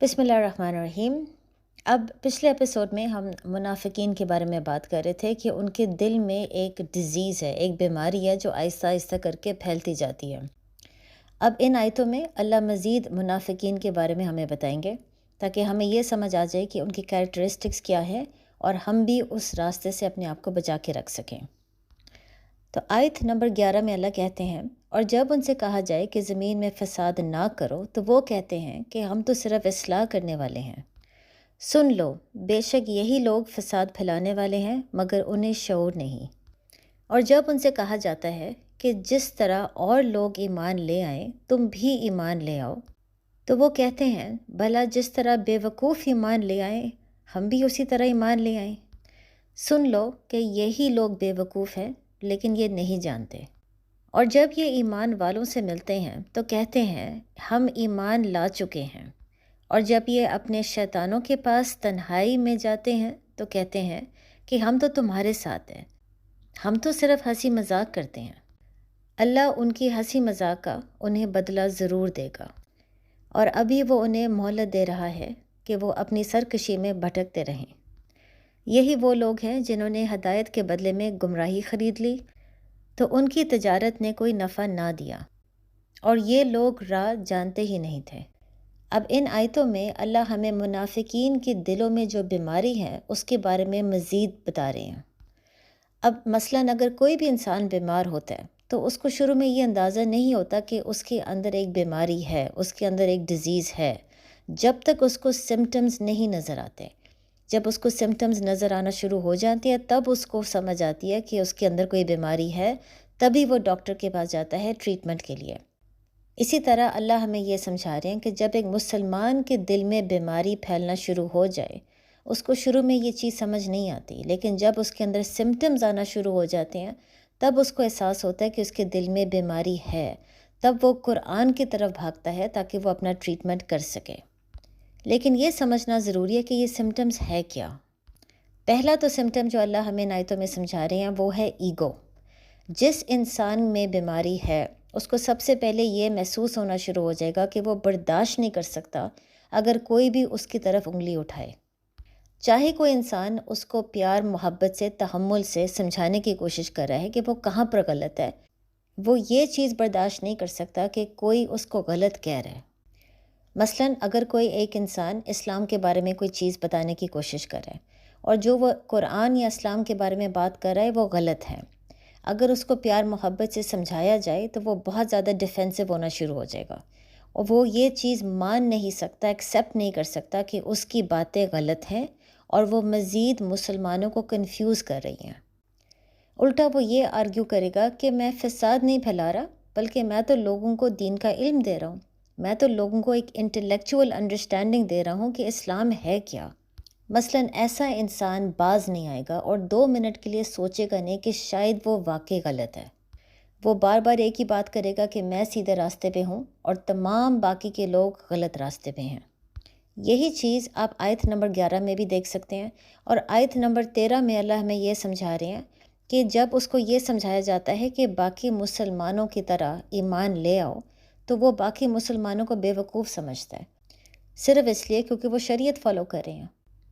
بسم اللہ الرحمن الرحیم۔ اب پچھلے ایپیسوڈ میں ہم منافقین کے بارے میں بات کر رہے تھے کہ ان کے دل میں ایک ڈیزیز ہے، ایک بیماری ہے جو آہستہ آہستہ کر کے پھیلتی جاتی ہے۔ اب ان آیتوں میں اللہ مزید منافقین کے بارے میں ہمیں بتائیں گے تاکہ ہمیں یہ سمجھ آ جائے کہ ان کی کیریکٹرسٹکس کیا ہے اور ہم بھی اس راستے سے اپنے آپ کو بچا کے رکھ سکیں۔ تو آیت نمبر 11 میں اللہ کہتے ہیں، اور جب ان سے کہا جائے کہ زمین میں فساد نہ کرو تو وہ کہتے ہیں کہ ہم تو صرف اصلاح کرنے والے ہیں۔ سن لو، بے شک یہی لوگ فساد پھیلانے والے ہیں مگر انہیں شعور نہیں۔ اور جب ان سے کہا جاتا ہے کہ جس طرح اور لوگ ایمان لے آئیں تم بھی ایمان لے آؤ، تو وہ کہتے ہیں بھلا جس طرح بے وقوف ایمان لے آئیں ہم بھی اسی طرح ایمان لے آئیں۔ سن لو کہ یہی لوگ بے وقوف ہیں لیکن یہ نہیں جانتے۔ اور جب یہ ایمان والوں سے ملتے ہیں تو کہتے ہیں ہم ایمان لا چکے ہیں، اور جب یہ اپنے شیطانوں کے پاس تنہائی میں جاتے ہیں تو کہتے ہیں کہ ہم تو تمہارے ساتھ ہیں، ہم تو صرف ہنسی مذاق کرتے ہیں۔ اللہ ان کی ہنسی مذاق کا انہیں بدلہ ضرور دے گا، اور ابھی وہ انہیں مہلت دے رہا ہے کہ وہ اپنی سرکشی میں بھٹکتے رہیں۔ یہی وہ لوگ ہیں جنہوں نے ہدایت کے بدلے میں گمراہی خرید لی تو ان کی تجارت نے کوئی نفع نہ دیا، اور یہ لوگ راہ جانتے ہی نہیں تھے۔ اب ان آیتوں میں اللہ ہمیں منافقین کے دلوں میں جو بیماری ہے اس کے بارے میں مزید بتا رہے ہیں۔ اب مثلاً اگر کوئی بھی انسان بیمار ہوتا ہے تو اس کو شروع میں یہ اندازہ نہیں ہوتا کہ اس کے اندر ایک بیماری ہے، اس کے اندر ایک ڈیزیز ہے، جب تک اس کو سمٹمز نہیں نظر آتے۔ جب اس کو سمٹمز نظر آنا شروع ہو جاتی ہے تب اس کو سمجھ آتی ہے کہ اس کے اندر کوئی بیماری ہے، تبھی وہ ڈاکٹر کے پاس جاتا ہے ٹریٹمنٹ کے لیے۔ اسی طرح اللہ ہمیں یہ سمجھا رہے ہیں کہ جب ایک مسلمان کے دل میں بیماری پھیلنا شروع ہو جائے، اس کو شروع میں یہ چیز سمجھ نہیں آتی، لیکن جب اس کے اندر سمٹمز آنا شروع ہو جاتے ہیں تب اس کو احساس ہوتا ہے کہ اس کے دل میں بیماری ہے، تب وہ قرآن کی طرف بھاگتا ہے تاکہ وہ اپنا ٹریٹمنٹ کر سکے۔ لیکن یہ سمجھنا ضروری ہے کہ یہ سمٹمز ہے کیا۔ پہلا تو سمٹم جو اللہ ہمیں ان آیتوں میں سمجھا رہے ہیں وہ ہے ایگو۔ جس انسان میں بیماری ہے اس کو سب سے پہلے یہ محسوس ہونا شروع ہو جائے گا کہ وہ برداشت نہیں کر سکتا اگر کوئی بھی اس کی طرف انگلی اٹھائے، چاہے کوئی انسان اس کو پیار محبت سے تحمل سے سمجھانے کی کوشش کر رہا ہے کہ وہ کہاں پر غلط ہے، وہ یہ چیز برداشت نہیں کر سکتا کہ کوئی اس کو غلط کہہ رہا ہے۔ مثلاً اگر کوئی ایک انسان اسلام کے بارے میں کوئی چیز بتانے کی کوشش کر رہا ہے اور جو وہ قرآن یا اسلام کے بارے میں بات کر رہا ہے وہ غلط ہے، اگر اس کو پیار محبت سے سمجھایا جائے تو وہ بہت زیادہ ڈیفینسو ہونا شروع ہو جائے گا، اور وہ یہ چیز مان نہیں سکتا، ایکسیپٹ نہیں کر سکتا کہ اس کی باتیں غلط ہیں اور وہ مزید مسلمانوں کو کنفیوز کر رہی ہیں۔ الٹا وہ یہ آرگیو کرے گا کہ میں فساد نہیں پھیلا رہا، بلکہ میں تو لوگوں کو دین کا علم دے رہا ہوں، میں تو لوگوں کو ایک انٹلیکچول انڈرسٹینڈنگ دے رہا ہوں کہ اسلام ہے کیا۔ مثلاً ایسا انسان باز نہیں آئے گا اور 2 منٹ کے لیے سوچے گا نہیں کہ شاید وہ واقعی غلط ہے۔ وہ بار بار ایک ہی بات کرے گا کہ میں سیدھے راستے پہ ہوں اور تمام باقی کے لوگ غلط راستے پہ ہیں۔ یہی چیز آپ آیت نمبر 11 میں بھی دیکھ سکتے ہیں، اور آیت نمبر 13 میں اللہ ہمیں یہ سمجھا رہے ہیں کہ جب اس کو یہ سمجھایا جاتا ہے کہ باقی مسلمانوں کی طرح ایمان لے آؤ تو وہ باقی مسلمانوں کو بے وقوف سمجھتا ہے، صرف اس لیے کیونکہ وہ شریعت فالو کر رہے ہیں،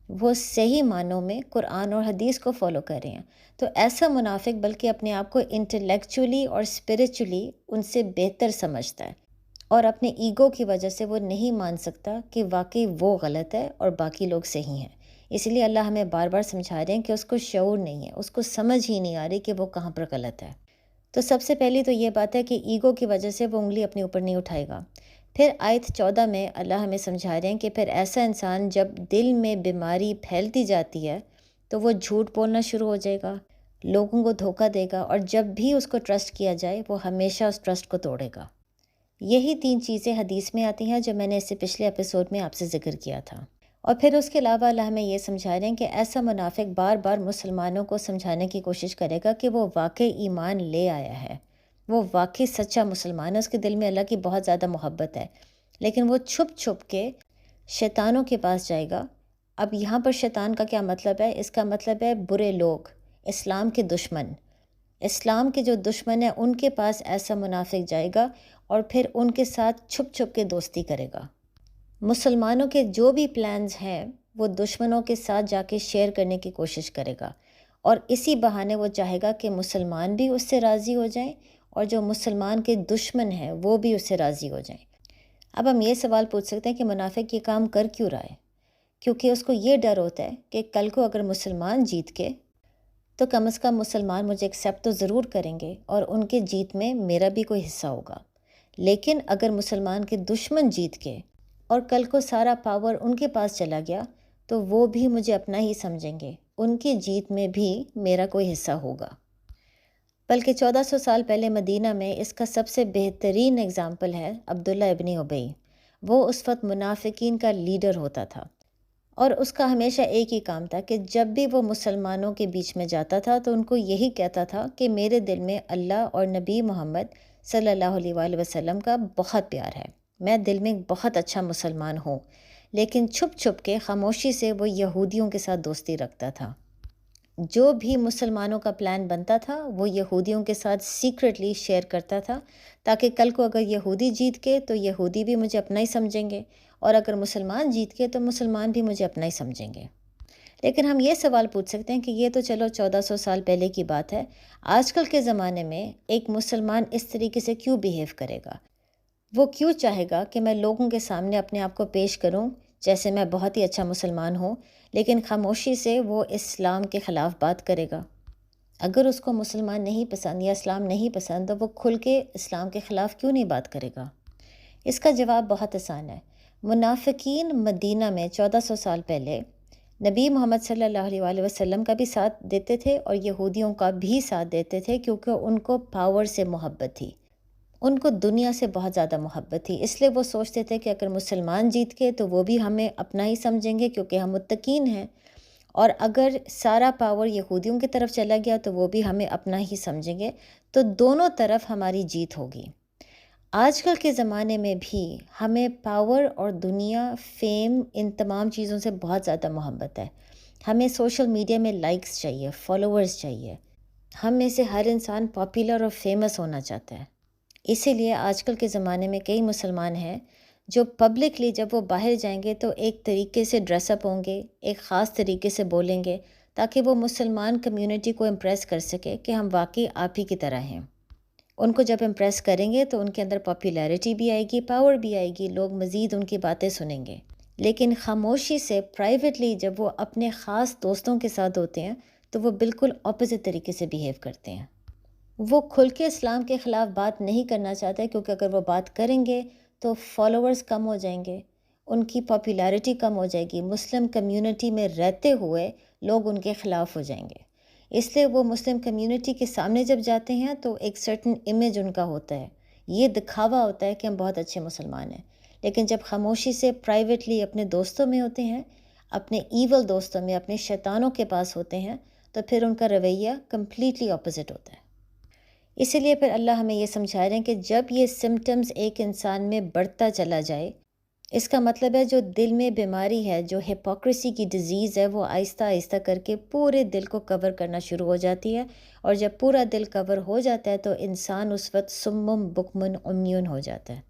وہ صحیح معنوں میں قرآن اور حدیث کو فالو کر رہے ہیں۔ تو ایسا منافق بلکہ اپنے آپ کو انٹلیکچولی اور اسپریچولی ان سے بہتر سمجھتا ہے، اور اپنے ایگو کی وجہ سے وہ نہیں مان سکتا کہ واقعی وہ غلط ہے اور باقی لوگ صحیح ہیں۔ اس لیے اللہ ہمیں بار بار سمجھا رہے ہیں کہ اس کو شعور نہیں ہے، اس کو سمجھ ہی نہیں آ رہی کہ وہ کہاں پر غلط ہے۔ تو سب سے پہلی تو یہ بات ہے کہ ایگو کی وجہ سے وہ انگلی اپنے اوپر نہیں اٹھائے گا۔ پھر آیت 14 میں اللہ ہمیں سمجھا رہے ہیں کہ پھر ایسا انسان جب دل میں بیماری پھیلتی جاتی ہے تو وہ جھوٹ بولنا شروع ہو جائے گا، لوگوں کو دھوکہ دے گا، اور جب بھی اس کو ٹرسٹ کیا جائے وہ ہمیشہ اس ٹرسٹ کو توڑے گا۔ یہی 3 چیزیں حدیث میں آتی ہیں جو میں نے اس سے پچھلے ایپیسوڈ میں آپ سے ذکر کیا تھا۔ اور پھر اس کے علاوہ اللہ ہمیں یہ سمجھا رہے ہیں کہ ایسا منافق بار بار مسلمانوں کو سمجھانے کی کوشش کرے گا کہ وہ واقعی ایمان لے آیا ہے، وہ واقعی سچا مسلمان ہے، اس کے دل میں اللہ کی بہت زیادہ محبت ہے، لیکن وہ چھپ چھپ کے شیطانوں کے پاس جائے گا۔ اب یہاں پر شیطان کا کیا مطلب ہے؟ اس کا مطلب ہے برے لوگ، اسلام کے دشمن، اسلام کے جو دشمن ہیں ان کے پاس ایسا منافق جائے گا اور پھر ان کے ساتھ چھپ چھپ کے دوستی کرے گا۔ مسلمانوں کے جو بھی پلانز ہیں وہ دشمنوں کے ساتھ جا کے شیئر کرنے کی کوشش کرے گا، اور اسی بہانے وہ چاہے گا کہ مسلمان بھی اس سے راضی ہو جائیں اور جو مسلمان کے دشمن ہیں وہ بھی اس سے راضی ہو جائیں۔ اب ہم یہ سوال پوچھ سکتے ہیں کہ منافق یہ کام کر کیوں رہا ہے؟ کیونکہ اس کو یہ ڈر ہوتا ہے کہ کل کو اگر مسلمان جیت کے تو کم از کم مسلمان مجھے ایکسیپٹ تو ضرور کریں گے اور ان کے جیت میں میرا بھی کوئی حصہ ہوگا، لیکن اگر مسلمان کے دشمن جیت کے اور کل کو سارا پاور ان کے پاس چلا گیا تو وہ بھی مجھے اپنا ہی سمجھیں گے، ان کی جیت میں بھی میرا کوئی حصہ ہوگا۔ بلکہ 1400 سال پہلے مدینہ میں اس کا سب سے بہترین اگزامپل ہے عبداللہ ابن ابی۔ وہ اس وقت منافقین کا لیڈر ہوتا تھا، اور اس کا ہمیشہ ایک ہی کام تھا کہ جب بھی وہ مسلمانوں کے بیچ میں جاتا تھا تو ان کو یہی کہتا تھا کہ میرے دل میں اللہ اور نبی محمد صلی اللہ علیہ وآلہ وسلم کا بہت پیار ہے، میں دل میں بہت اچھا مسلمان ہوں، لیکن چھپ چھپ کے خاموشی سے وہ یہودیوں کے ساتھ دوستی رکھتا تھا۔ جو بھی مسلمانوں کا پلان بنتا تھا وہ یہودیوں کے ساتھ سیکرٹلی شیئر کرتا تھا، تاکہ کل کو اگر یہودی جیت کے تو یہودی بھی مجھے اپنا ہی سمجھیں گے، اور اگر مسلمان جیت کے تو مسلمان بھی مجھے اپنا ہی سمجھیں گے۔ لیکن ہم یہ سوال پوچھ سکتے ہیں کہ یہ تو چلو 1400 سال پہلے کی بات ہے، آج کل کے زمانے میں ایک مسلمان اس طریقے سے کیوں بیہیو کرے گا؟ وہ کیوں چاہے گا کہ میں لوگوں کے سامنے اپنے آپ کو پیش کروں جیسے میں بہت ہی اچھا مسلمان ہوں، لیکن خاموشی سے وہ اسلام کے خلاف بات کرے گا؟ اگر اس کو مسلمان نہیں پسند یا اسلام نہیں پسند تو وہ کھل کے اسلام کے خلاف کیوں نہیں بات کرے گا؟ اس کا جواب بہت آسان ہے۔ منافقین مدینہ میں 1400 سال پہلے نبی محمد صلی اللہ علیہ وآلہ وسلم کا بھی ساتھ دیتے تھے اور یہودیوں کا بھی ساتھ دیتے تھے، کیونکہ ان کو پاور سے محبت تھی، ان کو دنیا سے بہت زیادہ محبت تھی، اس لیے وہ سوچتے تھے کہ اگر مسلمان جیت کے تو وہ بھی ہمیں اپنا ہی سمجھیں گے کیونکہ ہم متقین ہیں، اور اگر سارا پاور یہودیوں کی طرف چلا گیا تو وہ بھی ہمیں اپنا ہی سمجھیں گے، تو دونوں طرف ہماری جیت ہوگی۔ آج کل کے زمانے میں بھی ہمیں پاور اور دنیا، فیم، ان تمام چیزوں سے بہت زیادہ محبت ہے۔ ہمیں سوشل میڈیا میں لائکس چاہیے، فالوورز چاہیے، ہم میں سے ہر انسان پاپولر اور فیمس ہونا چاہتا ہے۔ اسی لیے آج کل کے زمانے میں کئی مسلمان ہیں جو پبلکلی جب وہ باہر جائیں گے تو ایک طریقے سے ڈریس اپ ہوں گے، ایک خاص طریقے سے بولیں گے، تاکہ وہ مسلمان کمیونٹی کو امپریس کر سکے کہ ہم واقعی آپ ہی کی طرح ہیں۔ ان کو جب امپریس کریں گے تو ان کے اندر پاپولیرٹی بھی آئے گی، پاور بھی آئے گی، لوگ مزید ان کی باتیں سنیں گے۔ لیکن خاموشی سے پرائیویٹلی جب وہ اپنے خاص دوستوں کے ساتھ ہوتے ہیں تو وہ بالکل اپوزٹ طریقے سے بیہیو کرتے ہیں۔ وہ کھل کے اسلام کے خلاف بات نہیں کرنا چاہتے، کیونکہ اگر وہ بات کریں گے تو فالوورز کم ہو جائیں گے، ان کی پاپولیرٹی کم ہو جائے گی، مسلم کمیونٹی میں رہتے ہوئے لوگ ان کے خلاف ہو جائیں گے۔ اس لیے وہ مسلم کمیونٹی کے سامنے جب جاتے ہیں تو ایک سرٹن امیج ان کا ہوتا ہے، یہ دکھاوا ہوتا ہے کہ ہم بہت اچھے مسلمان ہیں، لیکن جب خاموشی سے پرائیویٹلی اپنے دوستوں میں ہوتے ہیں، اپنے ایول دوستوں میں، اپنے شیطانوں کے پاس ہوتے ہیں، تو پھر ان کا رویہ کمپلیٹلی اپوزٹ ہوتا ہے۔ اسی لیے پھر اللہ ہمیں یہ سمجھا رہے ہیں کہ جب یہ سمٹمز ایک انسان میں بڑھتا چلا جائے، اس کا مطلب ہے جو دل میں بیماری ہے، جو ہپوکریسی کی ڈیزیز ہے، وہ آہستہ آہستہ کر کے پورے دل کو کور کرنا شروع ہو جاتی ہے، اور جب پورا دل کور ہو جاتا ہے تو انسان اس وقت سمم بکمن عمیون ہو جاتا ہے۔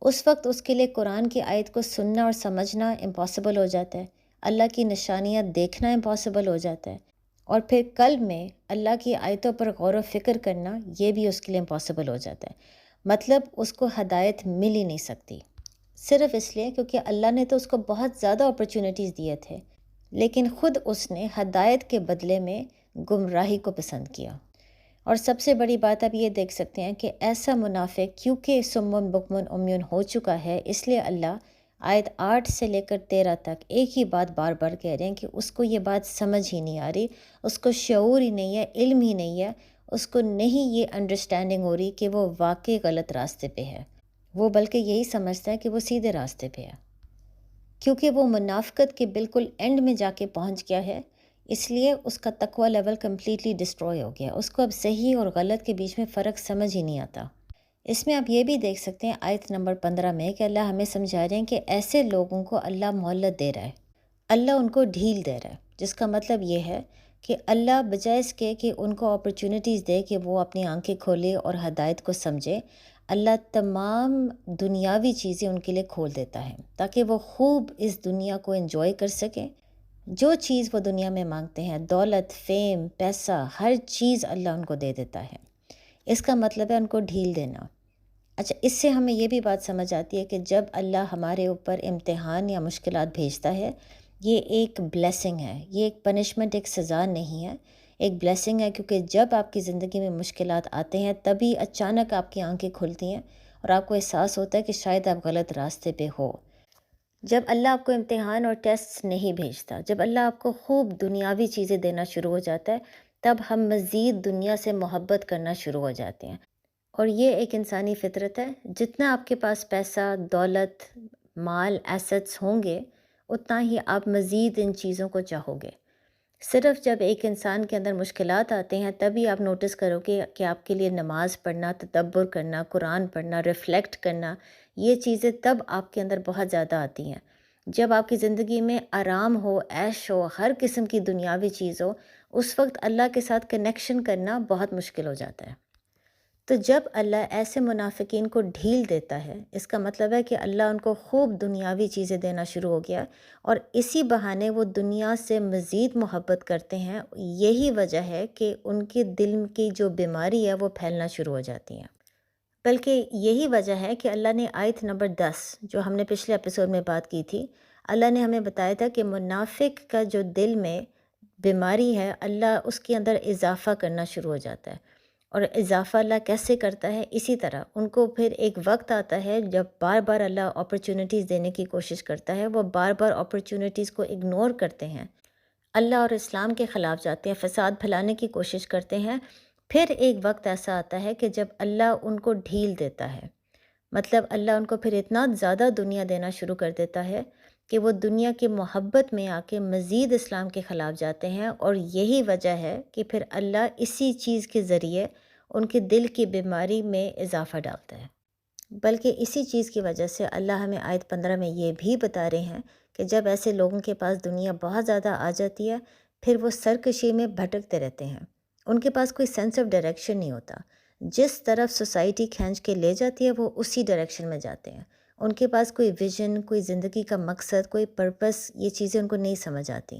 اس وقت اس کے لیے قرآن کی آیت کو سننا اور سمجھنا امپاسبل ہو جاتا ہے، اللہ کی نشانیاں دیکھنا امپاسبل ہو جاتا ہے، اور پھر قلب میں اللہ کی آیتوں پر غور و فکر کرنا یہ بھی اس کے لیے امپاسبل ہو جاتا ہے۔ مطلب اس کو ہدایت مل ہی نہیں سکتی، صرف اس لیے کیونکہ اللہ نے تو اس کو بہت زیادہ اپرچونٹیز دیے تھے، لیکن خود اس نے ہدایت کے بدلے میں گمراہی کو پسند کیا۔ اور سب سے بڑی بات آپ یہ دیکھ سکتے ہیں کہ ایسا منافق کیونکہ سمن بکمن عمیون ہو چکا ہے، اس لیے اللہ آیت 8 سے لے کر 13 تک ایک ہی بات بار بار کہہ رہے ہیں کہ اس کو یہ بات سمجھ ہی نہیں آ رہی، اس کو شعور ہی نہیں ہے، علم ہی نہیں ہے، اس کو نہیں یہ انڈرسٹینڈنگ ہو رہی کہ وہ واقعی غلط راستے پہ ہے، وہ بلکہ یہی سمجھتا ہے کہ وہ سیدھے راستے پہ ہے، کیونکہ وہ منافقت کے بالکل اینڈ میں جا کے پہنچ گیا ہے، اس لیے اس کا تقوی لیول کمپلیٹلی ڈسٹروائے ہو گیا، اس کو اب صحیح اور غلط کے بیچ میں فرق سمجھ ہی نہیں آتا۔ اس میں آپ یہ بھی دیکھ سکتے ہیں آیت نمبر 15 میں کہ اللہ ہمیں سمجھا رہے ہیں کہ ایسے لوگوں کو اللہ مہلت دے رہا ہے، اللہ ان کو ڈھیل دے رہا ہے، جس کا مطلب یہ ہے کہ اللہ بجائے اس کے کہ ان کو اپرچونٹیز دے کہ وہ اپنی آنکھیں کھولے اور ہدایت کو سمجھے، اللہ تمام دنیاوی چیزیں ان کے لیے کھول دیتا ہے تاکہ وہ خوب اس دنیا کو انجوائے کر سکیں۔ جو چیز وہ دنیا میں مانگتے ہیں، دولت، فیم، پیسہ، ہر چیز اللہ ان کو دے دیتا ہے۔ اس کا مطلب ہے ان کو ڈھیل دینا۔ اچھا، اس سے ہمیں یہ بھی بات سمجھ آتی ہے کہ جب اللہ ہمارے اوپر امتحان یا مشکلات بھیجتا ہے، یہ ایک بلیسنگ ہے، یہ ایک پنشمنٹ، ایک سزا نہیں ہے، ایک بلیسنگ ہے، کیونکہ جب آپ کی زندگی میں مشکلات آتے ہیں تبھی اچانک آپ کی آنکھیں کھلتی ہیں اور آپ کو احساس ہوتا ہے کہ شاید آپ غلط راستے پہ ہو۔ جب اللہ آپ کو امتحان اور ٹیسٹ نہیں بھیجتا، جب اللہ آپ کو خوب دنیاوی چیزیں دینا شروع ہو جاتا ہے، تب ہم مزید دنیا سے محبت کرنا شروع ہو جاتے ہیں۔ اور یہ ایک انسانی فطرت ہے، جتنا آپ کے پاس پیسہ، دولت، مال، ایسٹس ہوں گے، اتنا ہی آپ مزید ان چیزوں کو چاہو گے۔ صرف جب ایک انسان کے اندر مشکلات آتے ہیں تبھی آپ نوٹس کرو گے کہ آپ کے لیے نماز پڑھنا، تدبر کرنا، قرآن پڑھنا، ریفلیکٹ کرنا، یہ چیزیں تب آپ کے اندر بہت زیادہ آتی ہیں۔ جب آپ کی زندگی میں آرام ہو، عیش ہو، ہر قسم کی دنیاوی چیز ہو، اس وقت اللہ کے ساتھ کنیکشن کرنا بہت مشکل ہو جاتا ہے۔ تو جب اللہ ایسے منافقین کو ڈھیل دیتا ہے، اس کا مطلب ہے کہ اللہ ان کو خوب دنیاوی چیزیں دینا شروع ہو گیا، اور اسی بہانے وہ دنیا سے مزید محبت کرتے ہیں۔ یہی وجہ ہے کہ ان کے دل کی جو بیماری ہے وہ پھیلنا شروع ہو جاتی ہیں۔ بلکہ یہی وجہ ہے کہ اللہ نے آیت نمبر 10 جو ہم نے پچھلے ایپیسوڈ میں بات کی تھی، اللہ نے ہمیں بتایا تھا کہ منافق کا جو دل میں بیماری ہے، اللہ اس کے اندر اضافہ کرنا شروع ہو جاتا ہے۔ اور اضافہ اللہ کیسے کرتا ہے؟ اسی طرح ان کو پھر ایک وقت آتا ہے جب بار بار اللہ اپرچونٹیز دینے کی کوشش کرتا ہے، وہ بار بار اپرچونٹیز کو اگنور کرتے ہیں، اللہ اور اسلام کے خلاف جاتے ہیں، فساد پھیلانے کی کوشش کرتے ہیں۔ پھر ایک وقت ایسا آتا ہے کہ جب اللہ ان کو ڈھیل دیتا ہے، مطلب اللہ ان کو پھر اتنا زیادہ دنیا دینا شروع کر دیتا ہے کہ وہ دنیا کی محبت میں آ کے مزید اسلام کے خلاف جاتے ہیں، اور یہی وجہ ہے کہ پھر اللہ اسی چیز کے ذریعے ان کے دل کی بیماری میں اضافہ ڈالتا ہے۔ بلکہ اسی چیز کی وجہ سے اللہ ہمیں آیت 15 میں یہ بھی بتا رہے ہیں کہ جب ایسے لوگوں کے پاس دنیا بہت زیادہ آ جاتی ہے، پھر وہ سرکشی میں بھٹکتے رہتے ہیں، ان کے پاس کوئی سینس آف ڈائریکشن نہیں ہوتا۔ جس طرف سوسائٹی کھینچ کے لے جاتی ہے وہ اسی ڈائریکشن میں جاتے ہیں، ان کے پاس کوئی ویژن، کوئی زندگی کا مقصد، کوئی پرپس، یہ چیزیں ان کو نہیں سمجھ آتی۔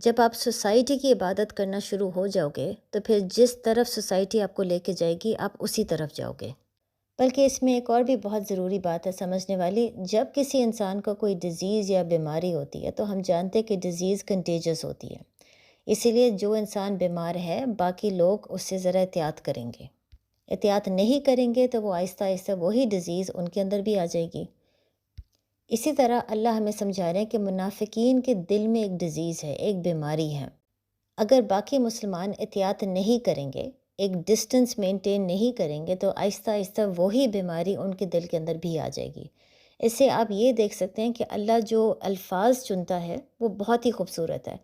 جب آپ سوسائٹی کی عبادت کرنا شروع ہو جاؤ گے تو پھر جس طرف سوسائٹی آپ کو لے کے جائے گی آپ اسی طرف جاؤ گے۔ بلکہ اس میں ایک اور بھی بہت ضروری بات ہے سمجھنے والی، جب کسی انسان کو کوئی ڈیزیز یا بیماری ہوتی ہے تو ہم جانتے ہیں کہ ڈیزیز کنٹیجس ہوتی ہے، اسی لیے جو انسان بیمار ہے باقی لوگ اس سے ذرا احتیاط کریں گے، احتیاط نہیں کریں گے تو وہ آہستہ آہستہ وہی ڈیزیز ان کے اندر بھی آ جائے گی۔ اسی طرح اللہ ہمیں سمجھا رہے ہیں کہ منافقین کے دل میں ایک ڈیزیز ہے، ایک بیماری ہے۔ اگر باقی مسلمان احتیاط نہیں کریں گے، ایک ڈسٹنس مینٹین نہیں کریں گے، تو آہستہ آہستہ وہی بیماری ان کے دل کے اندر بھی آ جائے گی۔ اس سے آپ یہ دیکھ سکتے ہیں کہ اللہ جو الفاظ چنتا ہے وہ بہت ہی خوبصورت ہے۔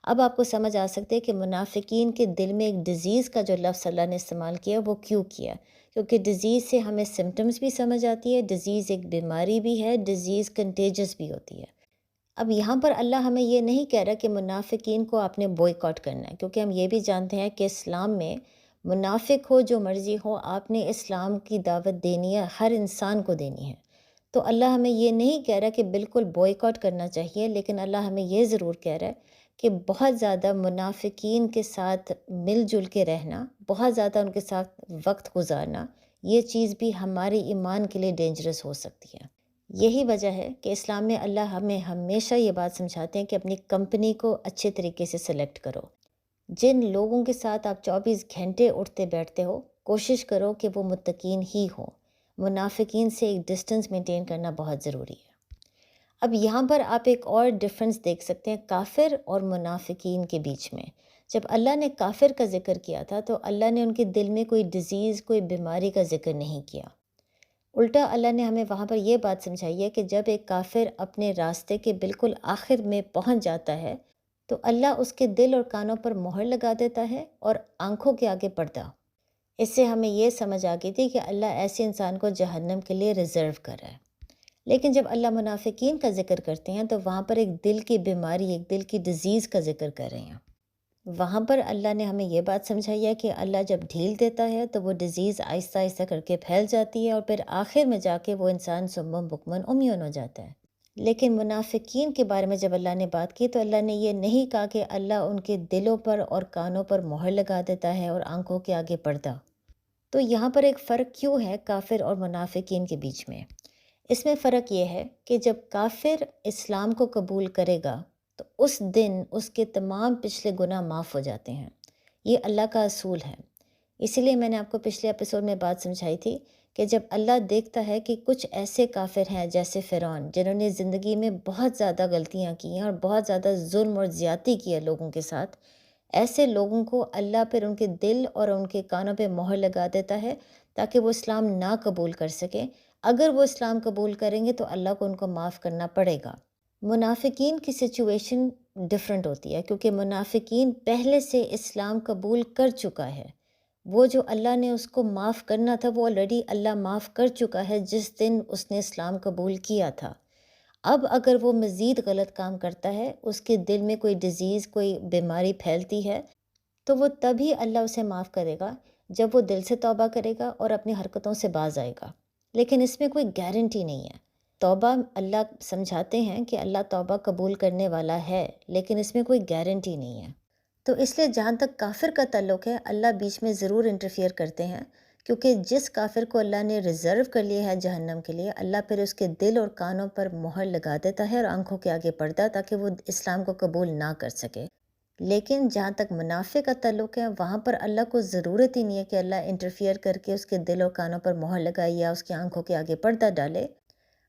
اب آپ کو سمجھ آ سکتے کہ منافقین کے دل میں ایک ڈیزیز کا جو لفظ اللہ نے استعمال کیا وہ کیوں کیا، کیونکہ ڈیزیز سے ہمیں سمٹمز بھی سمجھ آتی ہے، ڈیزیز ایک بیماری بھی ہے، ڈیزیز کنٹیجس بھی ہوتی ہے۔ اب یہاں پر اللہ ہمیں یہ نہیں کہہ رہا کہ منافقین کو آپ نے بوائیکاٹ کرنا ہے، کیونکہ ہم یہ بھی جانتے ہیں کہ اسلام میں منافق ہو جو مرضی ہو، آپ نے اسلام کی دعوت دینی ہے، ہر انسان کو دینی ہے۔ تو اللہ ہمیں یہ نہیں کہہ رہا کہ بالکل بوائیکاٹ کرنا چاہیے، لیکن اللہ ہمیں یہ ضرور کہہ رہا ہے کہ بہت زیادہ منافقین کے ساتھ مل جل کے رہنا، بہت زیادہ ان کے ساتھ وقت گزارنا، یہ چیز بھی ہمارے ایمان کے لیے ڈینجرس ہو سکتی ہے۔ یہی وجہ ہے کہ اسلام میں اللہ ہمیں ہمیشہ یہ بات سمجھاتے ہیں کہ اپنی کمپنی کو اچھے طریقے سے سلیکٹ کرو۔ جن لوگوں کے ساتھ آپ 24 گھنٹے اٹھتے بیٹھتے ہو، کوشش کرو کہ وہ متقین ہی ہوں۔ منافقین سے ایک ڈسٹنس مینٹین کرنا بہت ضروری ہے۔ اب یہاں پر آپ ایک اور ڈفرنس دیکھ سکتے ہیں کافر اور منافقین کے بیچ میں۔ جب اللہ نے کافر کا ذکر کیا تھا تو اللہ نے ان کے دل میں کوئی ڈیزیز، کوئی بیماری کا ذکر نہیں کیا۔ الٹا اللہ نے ہمیں وہاں پر یہ بات سمجھائی ہے کہ جب ایک کافر اپنے راستے کے بالکل آخر میں پہنچ جاتا ہے تو اللہ اس کے دل اور کانوں پر مہر لگا دیتا ہے اور آنکھوں کے آگے پردہ۔ اس سے ہمیں یہ سمجھ آ گئی تھی کہ اللہ ایسے انسان کو جہنم کے لیے ریزرو کر رہا ہے۔ لیکن جب اللہ منافقین کا ذکر کرتے ہیں تو وہاں پر ایک دل کی بیماری، ایک دل کی ڈیزیز کا ذکر کر رہے ہیں۔ وہاں پر اللہ نے ہمیں یہ بات سمجھائی ہے کہ اللہ جب ڈھیل دیتا ہے تو وہ ڈیزیز آہستہ آہستہ کر کے پھیل جاتی ہے اور پھر آخر میں جا کے وہ انسان سم بکمن عمیون ہو جاتا ہے۔ لیکن منافقین کے بارے میں جب اللہ نے بات کی تو اللہ نے یہ نہیں کہا کہ اللہ ان کے دلوں پر اور کانوں پر مہر لگا دیتا ہے اور آنکھوں کے آگے پردہ۔ تو یہاں پر ایک فرق کیوں ہے کافر اور منافقین کے بیچ میں؟ اس میں فرق یہ ہے کہ جب کافر اسلام کو قبول کرے گا تو اس دن اس کے تمام پچھلے گناہ معاف ہو جاتے ہیں۔ یہ اللہ کا اصول ہے۔ اسی لیے میں نے آپ کو پچھلے ایپیسوڈ میں بات سمجھائی تھی کہ جب اللہ دیکھتا ہے کہ کچھ ایسے کافر ہیں جیسے فرعون، جنہوں نے زندگی میں بہت زیادہ غلطیاں کی ہیں اور بہت زیادہ ظلم اور زیادتی کی ہے لوگوں کے ساتھ، ایسے لوگوں کو اللہ پھر ان کے دل اور ان کے کانوں پہ مہر لگا دیتا ہے تاکہ وہ اسلام نہ قبول کر سکیں۔ اگر وہ اسلام قبول کریں گے تو اللہ کو ان کو معاف کرنا پڑے گا۔ منافقین کی سچویشن ڈیفرنٹ ہوتی ہے کیونکہ منافقین پہلے سے اسلام قبول کر چکا ہے۔ وہ جو اللہ نے اس کو معاف کرنا تھا وہ آلریڈی اللہ معاف کر چکا ہے جس دن اس نے اسلام قبول کیا تھا۔ اب اگر وہ مزید غلط کام کرتا ہے، اس کے دل میں کوئی ڈیزیز، کوئی بیماری پھیلتی ہے، تو وہ تبھی اللہ اسے معاف کرے گا جب وہ دل سے توبہ کرے گا اور اپنی حرکتوں سے باز آئے گا۔ لیکن اس میں کوئی گارنٹی نہیں ہے۔ توبہ اللہ سمجھاتے ہیں کہ اللہ توبہ قبول کرنے والا ہے، لیکن اس میں کوئی گارنٹی نہیں ہے۔ تو اس لیے جہاں تک کافر کا تعلق ہے، اللہ بیچ میں ضرور انٹرفیئر کرتے ہیں، کیونکہ جس کافر کو اللہ نے ریزرو کر لیا ہے جہنم کے لیے، اللہ پھر اس کے دل اور کانوں پر مہر لگا دیتا ہے اور آنکھوں کے آگے پردہ تاکہ وہ اسلام کو قبول نہ کر سکے۔ لیکن جہاں تک منافق کا تعلق ہے، وہاں پر اللہ کو ضرورت ہی نہیں ہے کہ اللہ انٹرفیئر کر کے اس کے دل اور کانوں پر مہر لگائے یا اس کی آنکھوں کے آگے پردہ ڈالے۔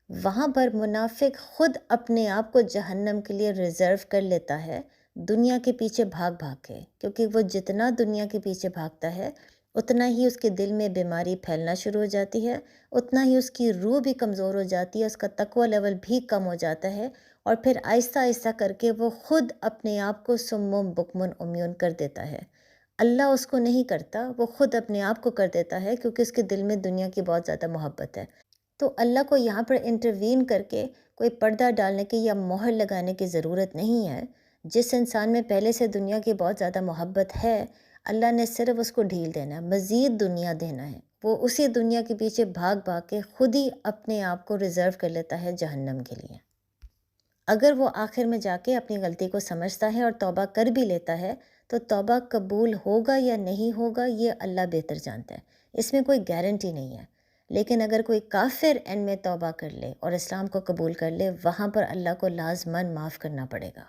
وہاں پر منافق خود اپنے آپ کو جہنم کے لیے ریزرو کر لیتا ہے دنیا کے پیچھے بھاگ بھاگ کے، کیونکہ وہ جتنا دنیا کے پیچھے بھاگتا ہے اتنا ہی اس کے دل میں بیماری پھیلنا شروع ہو جاتی ہے، اتنا ہی اس کی روح بھی کمزور ہو جاتی ہے، اس کا تقوی لیول بھی کم ہو جاتا ہے، اور پھر آہستہ آہستہ کر کے وہ خود اپنے آپ کو سم بکمن عمیون کر دیتا ہے۔ اللہ اس کو نہیں کرتا، وہ خود اپنے آپ کو کر دیتا ہے کیونکہ اس کے دل میں دنیا کی بہت زیادہ محبت ہے۔ تو اللہ کو یہاں پر انٹروین کر کے کوئی پردہ ڈالنے کی یا مہر لگانے کی ضرورت نہیں ہے۔ جس انسان میں پہلے سے دنیا کی بہت زیادہ محبت ہے، اللہ نے صرف اس کو ڈھیل دینا ہے، مزید دنیا دینا ہے۔ وہ اسی دنیا کے پیچھے بھاگ بھاگ کے خود ہی اپنے آپ کو ریزرو کر لیتا ہے جہنم کے لیے۔ اگر وہ آخر میں جا کے اپنی غلطی کو سمجھتا ہے اور توبہ کر بھی لیتا ہے تو توبہ قبول ہوگا یا نہیں ہوگا یہ اللہ بہتر جانتا ہے، اس میں کوئی گارنٹی نہیں ہے۔ لیکن اگر کوئی کافر اینڈ میں توبہ کر لے اور اسلام کو قبول کر لے، وہاں پر اللہ کو لازماً معاف کرنا پڑے گا۔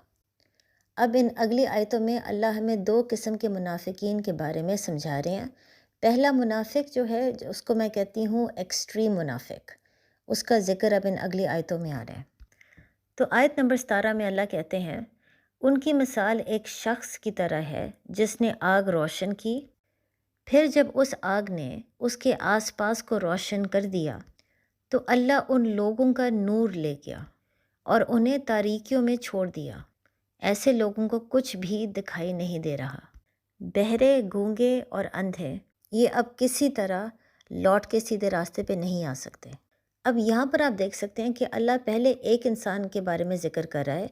اب ان اگلی آیتوں میں اللہ ہمیں دو قسم کے منافقین کے بارے میں سمجھا رہے ہیں۔ پہلا منافق جو ہے اس کو میں کہتی ہوں ایکسٹریم منافق، اس کا ذکر اب ان اگلی آیتوں میں آ رہا ہے۔ تو آیت نمبر 17 میں اللہ کہتے ہیں، ان کی مثال ایک شخص کی طرح ہے جس نے آگ روشن کی، پھر جب اس آگ نے اس کے آس پاس کو روشن کر دیا تو اللہ ان لوگوں کا نور لے گیا اور انہیں تاریکیوں میں چھوڑ دیا۔ ایسے لوگوں کو کچھ بھی دکھائی نہیں دے رہا۔ بہرے، گونگے اور اندھے یہ اب کسی طرح لوٹ کے سیدھے راستے پہ نہیں آ سکتے۔ اب یہاں پر آپ دیکھ سکتے ہیں کہ اللہ پہلے ایک انسان کے بارے میں ذکر کر رہا ہے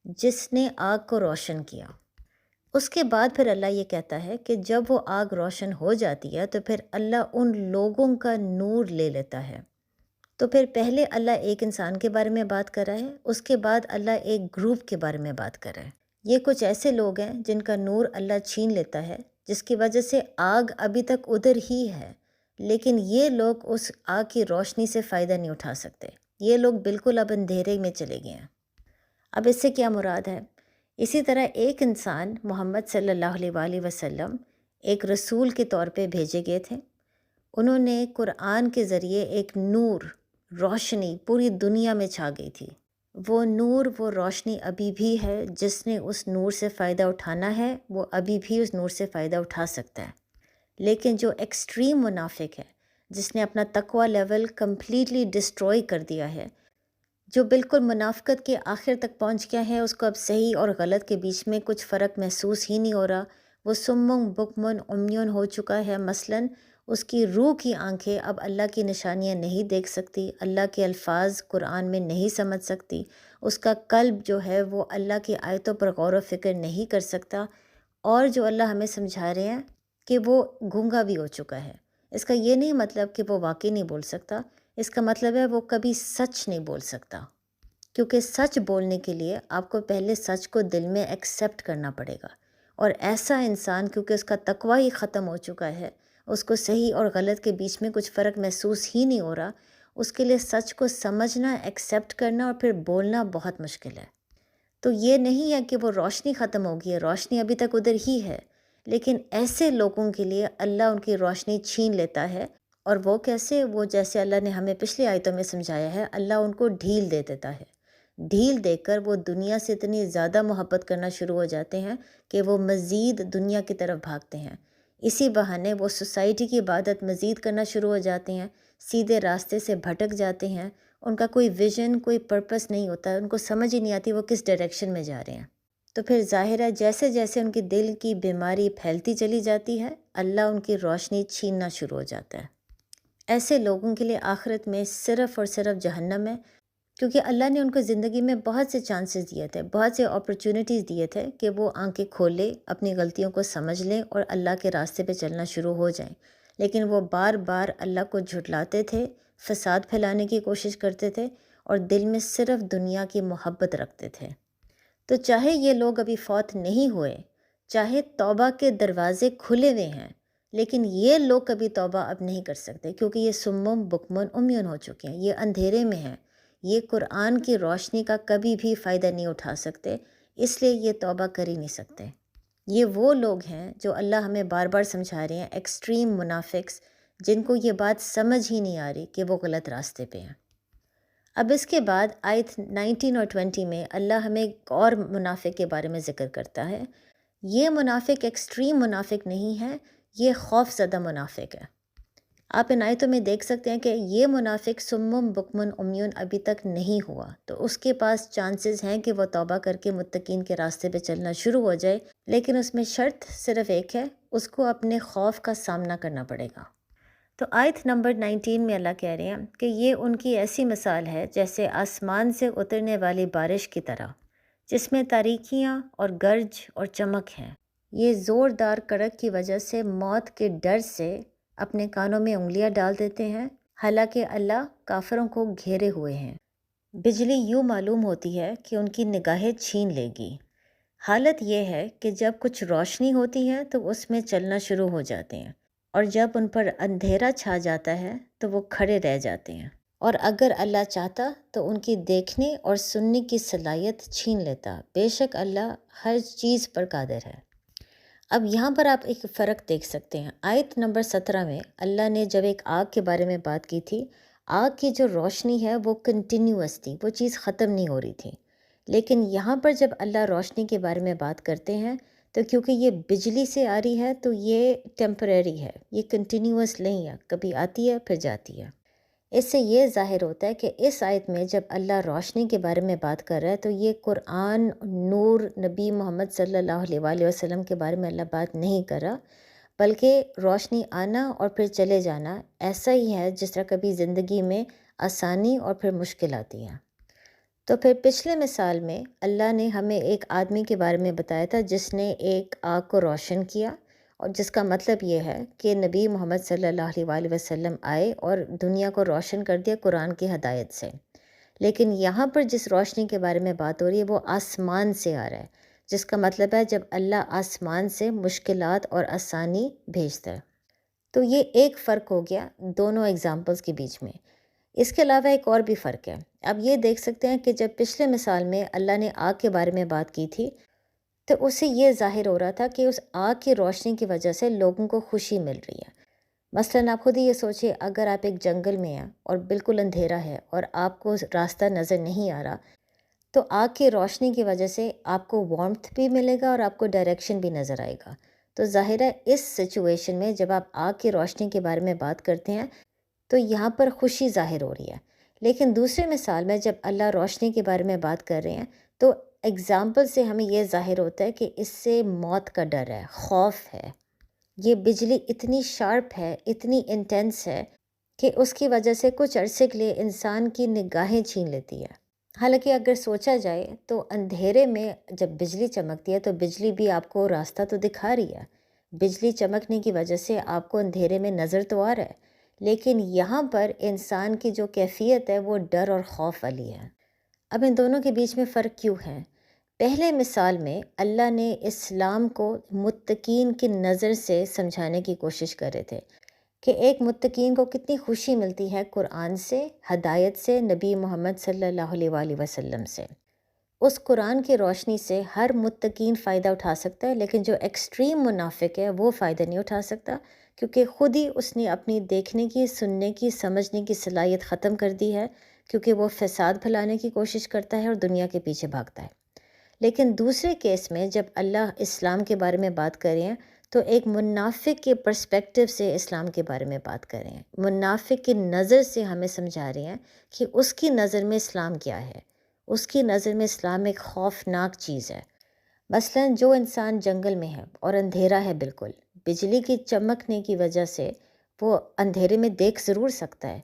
جس نے آگ کو روشن کیا۔ اس کے بعد پھر اللہ یہ کہتا ہے کہ جب وہ آگ روشن ہو جاتی ہے تو پھر اللہ ان لوگوں کا نور لے لیتا ہے۔ تو پھر پہلے اللہ ایک انسان کے بارے میں بات کر رہا ہے، اس کے بعد اللہ ایک گروپ کے بارے میں بات کر رہا ہے۔ یہ کچھ ایسے لوگ ہیں جن کا نور اللہ چھین لیتا ہے، جس کی وجہ سے آگ ابھی تک ادھر ہی ہے، لیکن یہ لوگ اس آگ کی روشنی سے فائدہ نہیں اٹھا سکتے۔ یہ لوگ بالکل اب اندھیرے میں چلے گئے ہیں۔ اب اس سے کیا مراد ہے؟ اسی طرح ایک انسان محمد صلی اللہ علیہ وآلہ وسلم ایک رسول کے طور پہ بھیجے گئے تھے۔ انہوں نے قرآن کے ذریعے ایک نور، روشنی پوری دنیا میں چھا گئی تھی۔ وہ نور، وہ روشنی ابھی بھی ہے۔ جس نے اس نور سے فائدہ اٹھانا ہے وہ ابھی بھی اس نور سے فائدہ اٹھا سکتا ہے۔ لیکن جو ایکسٹریم منافق ہے، جس نے اپنا تقوی لیول کمپلیٹلی ڈسٹروئی کر دیا ہے، جو بالکل منافقت کے آخر تک پہنچ گیا ہے، اس کو اب صحیح اور غلط کے بیچ میں کچھ فرق محسوس ہی نہیں ہو رہا، وہ سمن بکمن عمیون ہو چکا ہے۔ مثلاً اس کی روح کی آنکھیں اب اللہ کی نشانیاں نہیں دیکھ سکتی، اللہ کے الفاظ قرآن میں نہیں سمجھ سکتی، اس کا قلب جو ہے وہ اللہ کی آیتوں پر غور و فکر نہیں کر سکتا، اور جو اللہ ہمیں سمجھا رہے ہیں کہ وہ گونگا بھی ہو چکا ہے۔ اس کا یہ نہیں مطلب کہ وہ واقعی نہیں بول سکتا، اس کا مطلب ہے وہ کبھی سچ نہیں بول سکتا، کیونکہ سچ بولنے کے لیے آپ کو پہلے سچ کو دل میں ایکسیپٹ کرنا پڑے گا۔ اور ایسا انسان کیونکہ اس کا تقوی ہی ختم ہو چکا ہے، اس کو صحیح اور غلط کے بیچ میں کچھ فرق محسوس ہی نہیں ہو رہا، اس کے لیے سچ کو سمجھنا، ایکسیپٹ کرنا اور پھر بولنا بہت مشکل ہے۔ تو یہ نہیں ہے کہ وہ روشنی ختم ہو گئی ہے، روشنی ابھی تک ادھر ہی ہے، لیکن ایسے لوگوں کے لیے اللہ ان کی روشنی چھین لیتا ہے۔ اور وہ کیسے؟ وہ جیسے اللہ نے ہمیں پچھلی آیتوں میں سمجھایا ہے، اللہ ان کو ڈھیل دے دیتا ہے۔ ڈھیل دے کر وہ دنیا سے اتنی زیادہ محبت کرنا شروع ہو جاتے ہیں کہ وہ مزید دنیا کی طرف بھاگتے ہیں۔ اسی بہانے وہ سوسائٹی کی عبادت مزید کرنا شروع ہو جاتے ہیں، سیدھے راستے سے بھٹک جاتے ہیں، ان کا کوئی ویژن، کوئی پرپس نہیں ہوتا، ان کو سمجھ ہی نہیں آتی وہ کس ڈائریکشن میں جا رہے ہیں۔ تو پھر ظاہر ہے جیسے جیسے ان کی دل کی بیماری پھیلتی چلی جاتی ہے، اللہ ان کی روشنی چھیننا شروع ہو جاتا ہے۔ ایسے لوگوں کے لیے آخرت میں صرف اور صرف جہنم ہے، کیونکہ اللہ نے ان کو زندگی میں بہت سے چانسز دیے تھے، بہت سے اپرچونٹیز دیے تھے کہ وہ آنکھیں کھولے، اپنی غلطیوں کو سمجھ لیں اور اللہ کے راستے پہ چلنا شروع ہو جائیں، لیکن وہ بار بار اللہ کو جھٹلاتے تھے، فساد پھیلانے کی کوشش کرتے تھے اور دل میں صرف دنیا کی محبت رکھتے تھے۔ تو چاہے یہ لوگ ابھی فوت نہیں ہوئے، چاہے توبہ کے دروازے کھلے ہوئے ہیں، لیکن یہ لوگ کبھی توبہ اب نہیں کر سکتے، کیونکہ یہ سمم بکمن عمیون ہو چکے ہیں، یہ اندھیرے میں ہیں، یہ قرآن کی روشنی کا کبھی بھی فائدہ نہیں اٹھا سکتے، اس لیے یہ توبہ کر ہی نہیں سکتے۔ یہ وہ لوگ ہیں جو اللہ ہمیں بار بار سمجھا رہے ہیں، ایکسٹریم منافقس، جن کو یہ بات سمجھ ہی نہیں آ رہی کہ وہ غلط راستے پہ ہیں۔ اب اس کے بعد آیت 19 اور 20 میں اللہ ہمیں ایک اور منافق کے بارے میں ذکر کرتا ہے۔ یہ منافق ایکسٹریم منافق نہیں ہے، یہ خوف زدہ منافق ہے۔ آپ ان آیتوں میں دیکھ سکتے ہیں کہ یہ منافق سمم بکمن عمیون ابھی تک نہیں ہوا، تو اس کے پاس چانسز ہیں کہ وہ توبہ کر کے متقین کے راستے پہ چلنا شروع ہو جائے، لیکن اس میں شرط صرف ایک ہے، اس کو اپنے خوف کا سامنا کرنا پڑے گا۔ تو آیت نمبر 19 میں اللہ کہہ رہے ہیں کہ یہ ان کی ایسی مثال ہے جیسے آسمان سے اترنے والی بارش کی طرح، جس میں تاریکیاں اور گرج اور چمک ہیں۔ یہ زوردار کڑک کی وجہ سے موت کے ڈر سے اپنے کانوں میں انگلیاں ڈال دیتے ہیں، حالانکہ اللہ کافروں کو گھیرے ہوئے ہیں۔ بجلی یوں معلوم ہوتی ہے کہ ان کی نگاہیں چھین لے گی۔ حالت یہ ہے کہ جب کچھ روشنی ہوتی ہے تو اس میں چلنا شروع ہو جاتے ہیں، اور جب ان پر اندھیرا چھا جاتا ہے تو وہ کھڑے رہ جاتے ہیں، اور اگر اللہ چاہتا تو ان کی دیکھنے اور سننے کی صلاحیت چھین لیتا۔ بے شک اللہ ہر چیز پر قادر ہے۔ اب یہاں پر آپ ایک فرق دیکھ سکتے ہیں۔ آیت نمبر 17 میں اللہ نے جب ایک آگ کے بارے میں بات کی تھی، آگ کی جو روشنی ہے وہ کنٹینیوس تھی، وہ چیز ختم نہیں ہو رہی تھی، لیکن یہاں پر جب اللہ روشنی کے بارے میں بات کرتے ہیں تو کیونکہ یہ بجلی سے آ رہی ہے تو یہ ٹیمپریری ہے، یہ کنٹینیوس نہیں ہے، کبھی آتی ہے پھر جاتی ہے۔ اس سے یہ ظاہر ہوتا ہے کہ اس آیت میں جب اللہ روشنی کے بارے میں بات کر رہا ہے تو یہ قرآن، نور، نبی محمد صلی اللہ علیہ وآلہ وسلم کے بارے میں اللہ بات نہیں کر رہا، بلکہ روشنی آنا اور پھر چلے جانا ایسا ہی ہے جس طرح کبھی زندگی میں آسانی اور پھر مشکل آتی ہے۔ تو پھر پچھلے مثال میں اللہ نے ہمیں ایک آدمی کے بارے میں بتایا تھا جس نے ایک آگ کو روشن کیا، اور جس کا مطلب یہ ہے کہ نبی محمد صلی اللہ علیہ وآلہ وسلم آئے اور دنیا کو روشن کر دیا قرآن کی ہدایت سے۔ لیکن یہاں پر جس روشنی کے بارے میں بات ہو رہی ہے وہ آسمان سے آ رہا ہے، جس کا مطلب ہے جب اللہ آسمان سے مشکلات اور آسانی بھیجتا ہے۔ تو یہ ایک فرق ہو گیا دونوں ایگزامپلس کے بیچ میں۔ اس کے علاوہ ایک اور بھی فرق ہے۔ اب یہ دیکھ سکتے ہیں کہ جب پچھلے مثال میں اللہ نے آگ کے بارے میں بات کی تھی تو اس سے یہ ظاہر ہو رہا تھا کہ اس آگ کی روشنی کی وجہ سے لوگوں کو خوشی مل رہی ہے۔ مثلاً آپ خود ہی یہ سوچیں، اگر آپ ایک جنگل میں ہیں اور بالکل اندھیرا ہے اور آپ کو راستہ نظر نہیں آ رہا، تو آگ کی روشنی کی وجہ سے آپ کو وارمتھ بھی ملے گا اور آپ کو ڈائریکشن بھی نظر آئے گا۔ تو ظاہر ہے اس سچویشن میں جب آپ آگ کی روشنی کے بارے میں بات کرتے ہیں تو یہاں پر خوشی ظاہر ہو رہی ہے، لیکن دوسری مثال میں جب اللہ روشنی کے بارے میں بات کر رہے ہیں تو اگزامپل سے ہمیں یہ ظاہر ہوتا ہے کہ اس سے موت کا ڈر ہے، خوف ہے۔ یہ بجلی اتنی شارپ ہے، اتنی انٹینس ہے کہ اس کی وجہ سے کچھ عرصے کے لیے انسان کی نگاہیں چھین لیتی ہے۔ حالانکہ اگر سوچا جائے تو اندھیرے میں جب بجلی چمکتی ہے تو بجلی بھی آپ کو راستہ تو دکھا رہی ہے، بجلی چمکنے کی وجہ سے آپ کو اندھیرے میں نظر تو آ رہا ہے، لیکن یہاں پر انسان کی جو کیفیت ہے وہ ڈر اور خوف والی ہے۔ اب ان دونوں کے بیچ میں فرق کیوں ہے؟ پہلے مثال میں اللہ نے اسلام کو متقین کی نظر سے سمجھانے کی کوشش کر رہے تھے کہ ایک متقین کو کتنی خوشی ملتی ہے قرآن سے، ہدایت سے، نبی محمد صلی اللہ علیہ وآلہ وسلم سے۔ اس قرآن کی روشنی سے ہر متقین فائدہ اٹھا سکتا ہے، لیکن جو ایکسٹریم منافق ہے وہ فائدہ نہیں اٹھا سکتا، کیونکہ خود ہی اس نے اپنی دیکھنے کی، سننے کی، سمجھنے کی صلاحیت ختم کر دی ہے، کیونکہ وہ فساد پھیلانے کی کوشش کرتا ہے اور دنیا کے پیچھے بھاگتا ہے۔ لیکن دوسرے کیس میں جب اللہ اسلام کے بارے میں بات کر رہے ہیں تو ایک منافق کے پرسپیکٹیو سے اسلام کے بارے میں بات کر رہے ہیں، منافق کی نظر سے ہمیں سمجھا رہے ہیں کہ اس کی نظر میں اسلام کیا ہے۔ اس کی نظر میں اسلام ایک خوفناک چیز ہے۔ مثلا جو انسان جنگل میں ہے اور اندھیرا ہے، بالکل بجلی کی چمکنے کی وجہ سے وہ اندھیرے میں دیکھ ضرور سکتا ہے،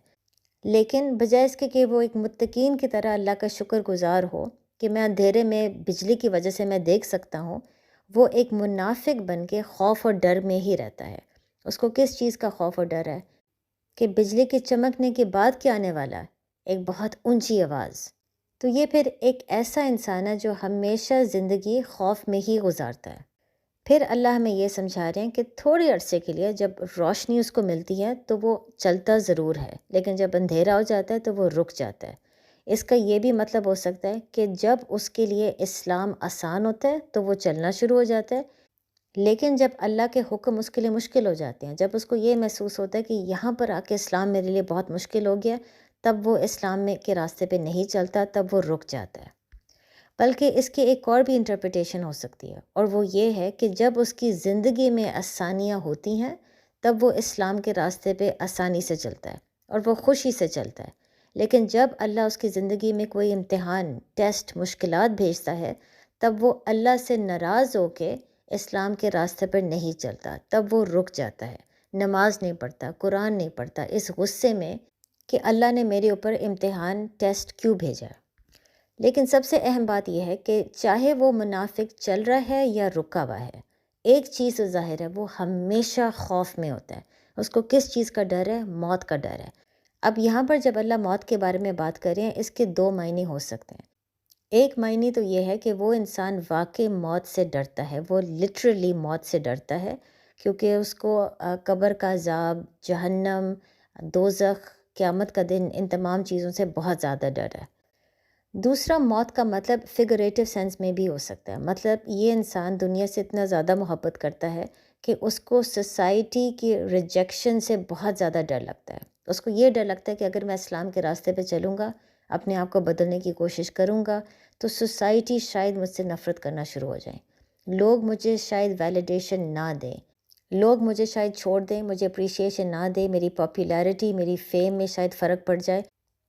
لیکن بجائے اس کے کہ وہ ایک متقین کی طرح اللہ کا شکر گزار ہو کہ میں اندھیرے میں بجلی کی وجہ سے میں دیکھ سکتا ہوں، وہ ایک منافق بن کے خوف اور ڈر میں ہی رہتا ہے۔ اس کو کس چیز کا خوف اور ڈر ہے؟ کہ بجلی کے چمکنے کے بعد کیا آنے والا ہے؟ ایک بہت اونچی آواز۔ تو یہ پھر ایک ایسا انسان ہے جو ہمیشہ زندگی خوف میں ہی گزارتا ہے۔ پھر اللہ ہمیں یہ سمجھا رہے ہیں کہ تھوڑے عرصے کے لیے جب روشنی اس کو ملتی ہے تو وہ چلتا ضرور ہے، لیکن جب اندھیرا ہو جاتا ہے تو وہ رک جاتا ہے۔ اس کا یہ بھی مطلب ہو سکتا ہے کہ جب اس کے لیے اسلام آسان ہوتا ہے تو وہ چلنا شروع ہو جاتا ہے، لیکن جب اللہ کے حکم اس کے لیے مشکل ہو جاتے ہیں، جب اس کو یہ محسوس ہوتا ہے کہ یہاں پر آ کے اسلام میرے لیے بہت مشکل ہو گیا، تب وہ اسلام میں کے راستے پہ نہیں چلتا، تب وہ رک جاتا ہے۔ بلکہ اس کی ایک اور بھی انٹرپریٹیشن ہو سکتی ہے، اور وہ یہ ہے کہ جب اس کی زندگی میں آسانیاں ہوتی ہیں تب وہ اسلام کے راستے پہ آسانی سے چلتا ہے اور وہ خوشی سے چلتا ہے، لیکن جب اللہ اس کی زندگی میں کوئی امتحان، ٹیسٹ، مشکلات بھیجتا ہے تب وہ اللہ سے ناراض ہو کے اسلام کے راستے پر نہیں چلتا، تب وہ رک جاتا ہے، نماز نہیں پڑھتا، قرآن نہیں پڑھتا، اس غصے میں کہ اللہ نے میرے اوپر امتحان، ٹیسٹ کیوں بھیجا۔ لیکن سب سے اہم بات یہ ہے کہ چاہے وہ منافق چل رہا ہے یا رکا ہوا ہے، ایک چیز ظاہر ہے، وہ ہمیشہ خوف میں ہوتا ہے۔ اس کو کس چیز کا ڈر ہے؟ موت کا ڈر ہے۔ اب یہاں پر جب اللہ موت کے بارے میں بات کر رہے ہیں، اس کے دو معنی ہو سکتے ہیں۔ ایک معنی تو یہ ہے کہ وہ انسان واقعی موت سے ڈرتا ہے، وہ لٹرلی موت سے ڈرتا ہے، کیونکہ اس کو قبر کا عذاب، جہنم، دوزخ، قیامت کا دن، ان تمام چیزوں سے بہت زیادہ ڈر ہے۔ دوسرا، موت کا مطلب فگریٹو سینس میں بھی ہو سکتا ہے، مطلب یہ انسان دنیا سے اتنا زیادہ محبت کرتا ہے کہ اس کو سوسائٹی کی ریجیکشن سے بہت زیادہ ڈر لگتا ہے۔ اس کو یہ ڈر لگتا ہے کہ اگر میں اسلام کے راستے پہ چلوں گا، اپنے آپ کو بدلنے کی کوشش کروں گا، تو سوسائٹی شاید مجھ سے نفرت کرنا شروع ہو جائیں، لوگ مجھے شاید ویلیڈیشن نہ دیں، لوگ مجھے شاید چھوڑ دیں، مجھے اپریشیشن نہ دیں، میری پاپولیرٹی، میری فیم میں شاید فرق پڑ جائے،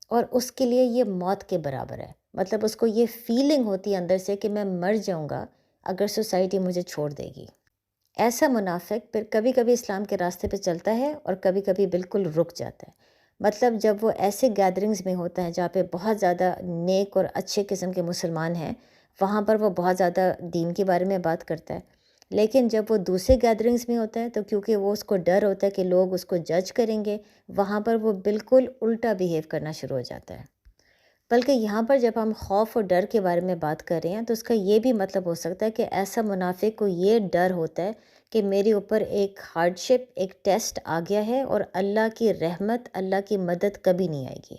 اور اس کے لیے یہ موت کے برابر ہے۔ مطلب اس کو یہ فیلنگ ہوتی ہے اندر سے کہ میں مر جاؤں گا اگر سوسائٹی مجھے چھوڑ دے گی۔ ایسا منافق پھر کبھی کبھی اسلام کے راستے پہ چلتا ہے اور کبھی کبھی بالکل رک جاتا ہے۔ مطلب جب وہ ایسے گیدرنگز میں ہوتا ہے جہاں پہ بہت زیادہ نیک اور اچھے قسم کے مسلمان ہیں، وہاں پر وہ بہت زیادہ دین کے بارے میں بات کرتا ہے، لیکن جب وہ دوسرے گیدرنگز میں ہوتا ہے تو کیونکہ وہ اس کو ڈر ہوتا ہے کہ لوگ اس کو جج کریں گے، وہاں پر وہ بالکل الٹا بیہیو کرنا شروع ہو جاتا ہے۔ بلکہ یہاں پر جب ہم خوف اور ڈر کے بارے میں بات کر رہے ہیں تو اس کا یہ بھی مطلب ہو سکتا ہے کہ ایسا منافق کو یہ ڈر ہوتا ہے کہ میرے اوپر ایک ہارڈشپ، ایک ٹیسٹ آ گیا ہے اور اللہ کی رحمت، اللہ کی مدد کبھی نہیں آئے گی،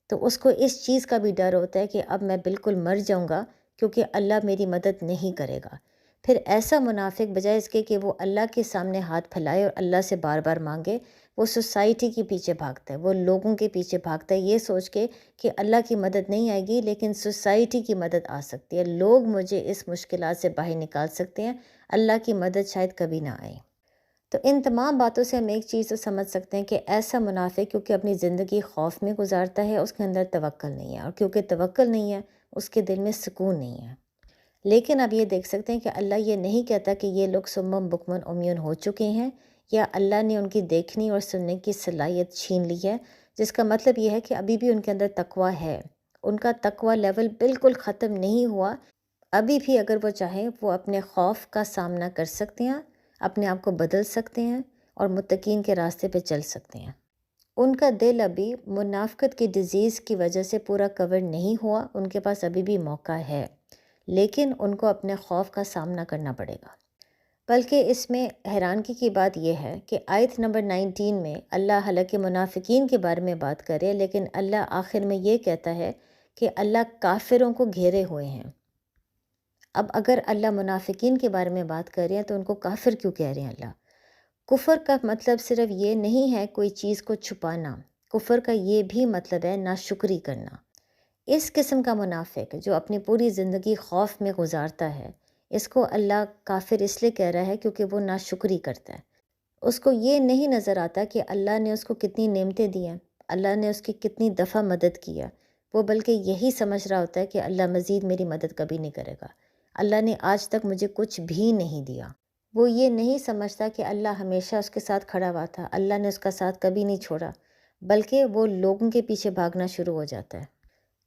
تو اس کو اس چیز کا بھی ڈر ہوتا ہے کہ اب میں بالکل مر جاؤں گا کیونکہ اللہ میری مدد نہیں کرے گا۔ پھر ایسا منافق بجائے اس کے کہ وہ اللہ کے سامنے ہاتھ پھیلائے اور اللہ سے بار بار مانگے، وہ سوسائٹی کے پیچھے بھاگتا ہے، وہ لوگوں کے پیچھے بھاگتا ہے، یہ سوچ کے کہ اللہ کی مدد نہیں آئے گی لیکن سوسائٹی کی مدد آ سکتی ہے، لوگ مجھے اس مشکلات سے باہر نکال سکتے ہیں، اللہ کی مدد شاید کبھی نہ آئے۔ تو ان تمام باتوں سے ہم ایک چیز تو سمجھ سکتے ہیں کہ ایسا منافق کیونکہ اپنی زندگی خوف میں گزارتا ہے، اس کے اندر توکل نہیں ہے، اور کیونکہ توکل نہیں ہے اس کے دل میں سکون نہیں ہے۔ لیکن اب یہ دیکھ سکتے ہیں کہ اللہ یہ نہیں کہتا کہ یہ لوگ سمم بکمن عمیون ہو چکے ہیں یا اللہ نے ان کی دیکھنے اور سننے کی صلاحیت چھین لی ہے، جس کا مطلب یہ ہے کہ ابھی بھی ان کے اندر تقویٰ ہے، ان کا تقوی لیول بالکل ختم نہیں ہوا، ابھی بھی اگر وہ چاہیں وہ اپنے خوف کا سامنا کر سکتے ہیں، اپنے آپ کو بدل سکتے ہیں اور متقین کے راستے پہ چل سکتے ہیں۔ ان کا دل ابھی منافقت کی ڈیزیز کی وجہ سے پورا کور نہیں ہوا، ان کے پاس ابھی بھی موقع ہے، لیکن ان کو اپنے خوف کا سامنا کرنا پڑے گا۔ بلکہ اس میں حیرانگی کی بات یہ ہے کہ آیت نمبر 19 میں اللہ حالانکہ منافقین کے بارے میں بات کرے، لیکن اللہ آخر میں یہ کہتا ہے کہ اللہ کافروں کو گھیرے ہوئے ہیں۔ اب اگر اللہ منافقین کے بارے میں بات کر رہے ہیں تو ان کو کافر کیوں کہہ رہے ہیں اللہ؟ کفر کا مطلب صرف یہ نہیں ہے کوئی چیز کو چھپانا، کفر کا یہ بھی مطلب ہے ناشکری کرنا۔ اس قسم کا منافق جو اپنی پوری زندگی خوف میں گزارتا ہے، اس کو اللہ کافر اس لیے کہہ رہا ہے کیونکہ وہ ناشکری کرتا ہے۔ اس کو یہ نہیں نظر آتا کہ اللہ نے اس کو کتنی نعمتیں دی ہیں، اللہ نے اس کی کتنی دفعہ مدد کی ہے، وہ بلکہ یہی سمجھ رہا ہوتا ہے کہ اللہ مزید میری مدد کبھی نہیں کرے گا، اللہ نے آج تک مجھے کچھ بھی نہیں دیا۔ وہ یہ نہیں سمجھتا کہ اللہ ہمیشہ اس کے ساتھ کھڑا ہوا تھا، اللہ نے اس کا ساتھ کبھی نہیں چھوڑا، بلکہ وہ لوگوں کے پیچھے بھاگنا شروع ہو جاتا ہے،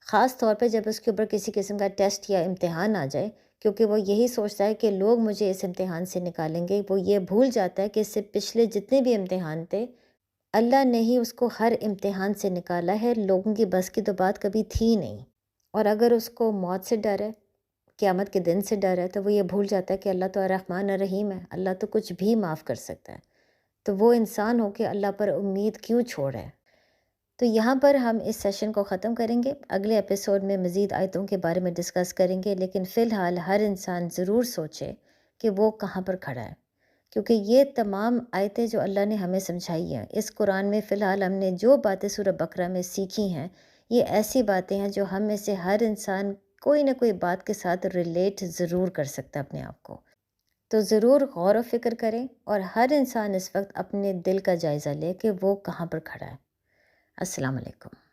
خاص طور پہ جب اس کے اوپر کسی قسم کا ٹیسٹ یا امتحان آ جائے، کیونکہ وہ یہی سوچتا ہے کہ لوگ مجھے اس امتحان سے نکالیں گے۔ وہ یہ بھول جاتا ہے کہ اس سے پچھلے جتنے بھی امتحان تھے، اللہ نے ہی اس کو ہر امتحان سے نکالا ہے، لوگوں کی بس کی تو بات کبھی تھی نہیں۔ اور اگر اس کو موت سے ڈر ہے، قیامت کے دن سے ڈر ہے، تو وہ یہ بھول جاتا ہے کہ اللہ تو الرحمن الرحیم ہے، اللہ تو کچھ بھی معاف کر سکتا ہے، تو وہ انسان ہو کے اللہ پر امید کیوں چھوڑ ہے۔ تو یہاں پر ہم اس سیشن کو ختم کریں گے، اگلے ایپیسوڈ میں مزید آیتوں کے بارے میں ڈسکس کریں گے، لیکن فی الحال ہر انسان ضرور سوچے کہ وہ کہاں پر کھڑا ہے، کیونکہ یہ تمام آیتیں جو اللہ نے ہمیں سمجھائی ہیں، اس قرآن میں فی الحال ہم نے جو باتیں سورہ بقرہ میں سیکھی ہیں، یہ ایسی باتیں ہیں جو ہم میں سے ہر انسان کوئی نہ کوئی بات کے ساتھ ریلیٹ ضرور کر سکتا ہے اپنے آپ کو۔ تو ضرور غور و فکر کریں، اور ہر انسان اس وقت اپنے دل کا جائزہ لے کہ وہ کہاں پر کھڑا ہے۔ السلام علیکم۔